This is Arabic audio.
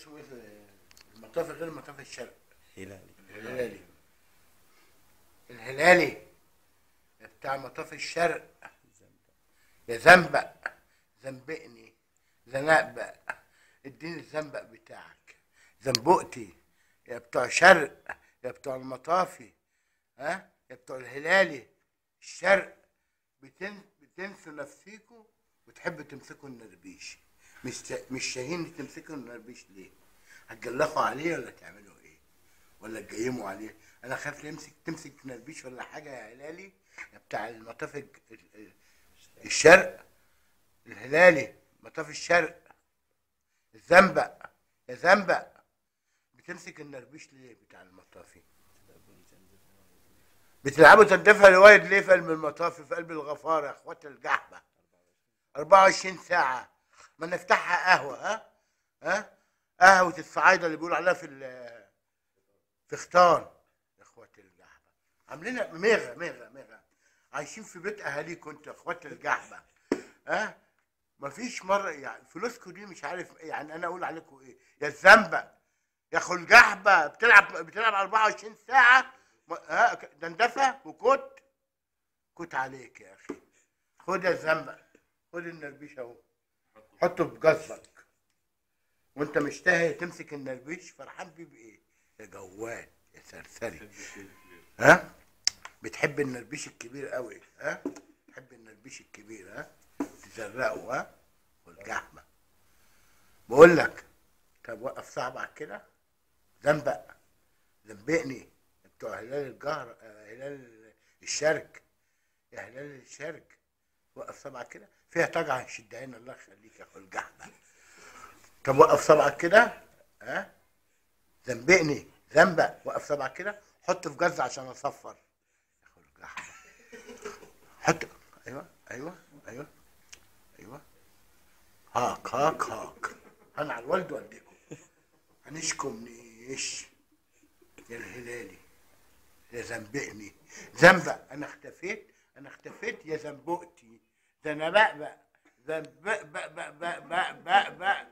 اسمه ايه المطافي غير مطافي الشرق؟ الهلالي. الهلالي بتاع مطافي الشرق. يا زنبق زنبقني زنقبق، اديني الزنبق بتاعك. زنبقتي يا بتوع شرق يا بتوع المطافي، ها يا بتوع الهلالي الشرق. بتنسوا نفسيكوا وتحبوا تمسكوا النربيش. مش شاهين تمسكوا النربيش ليه؟ هتجلخوا عليه ولا تعملوا ايه؟ ولا تجيموا عليه؟ انا خايف تمسك نربيش ولا حاجه يا هلالي يا بتاع المطافي الشرق. الهلالي مطافي الشرق. الزنبق يا زنبق، بتمسك النربيش ليه بتاع المطافي؟ بتلعبوا تندفها الوايد ليه في قلب المطافي في قلب الغفار يا اخوات الجحبه 24 ساعه؟ ما نفتحها قهوه. ها قهوه الصعايده اللي بيقولوا عليها في ختان يا اخوات الجحبه. عاملين ميغه عايشين في بيت اهاليكم انتوا يا اخوات الجحبه. مفيش مره يعني فلوسكم دي مش عارف يعني انا اقول عليكم ايه يا الزنبق يا اخو الجحبه. بتلعب 24 ساعه. دندفه وكوت عليك يا اخي. خد يا الزنبق، خد النربيش اهو، حطه في جزك وانت مشتهي تمسك النربيش. فرحان بيه بايه يا جواد يا سرسري؟ بتحب النربيش الكبير قوي. بتحب النربيش الكبير تزرقه والجحمه. بقول لك طب وقف صعبك كده. زنبق زنبقني بتوع هلال الجهر، هلال الشرق يا هلال الشرق. وقف صبعك كده فيها طاجه هنشدها لنا الله يخليك يا اخو الجحمه. طب وقف صبعك كده. زنبقني زنبق. وقف صبعك كده حط في جزة عشان اصفر يا اخو الجحمه. حط. ايوه هاك انا على الوالد والدكم هنشكم نيش يا الهلالي يا زنبقني زنبق. انا اختفيت يا زنبقتي. ده انا بقبق زنبق بق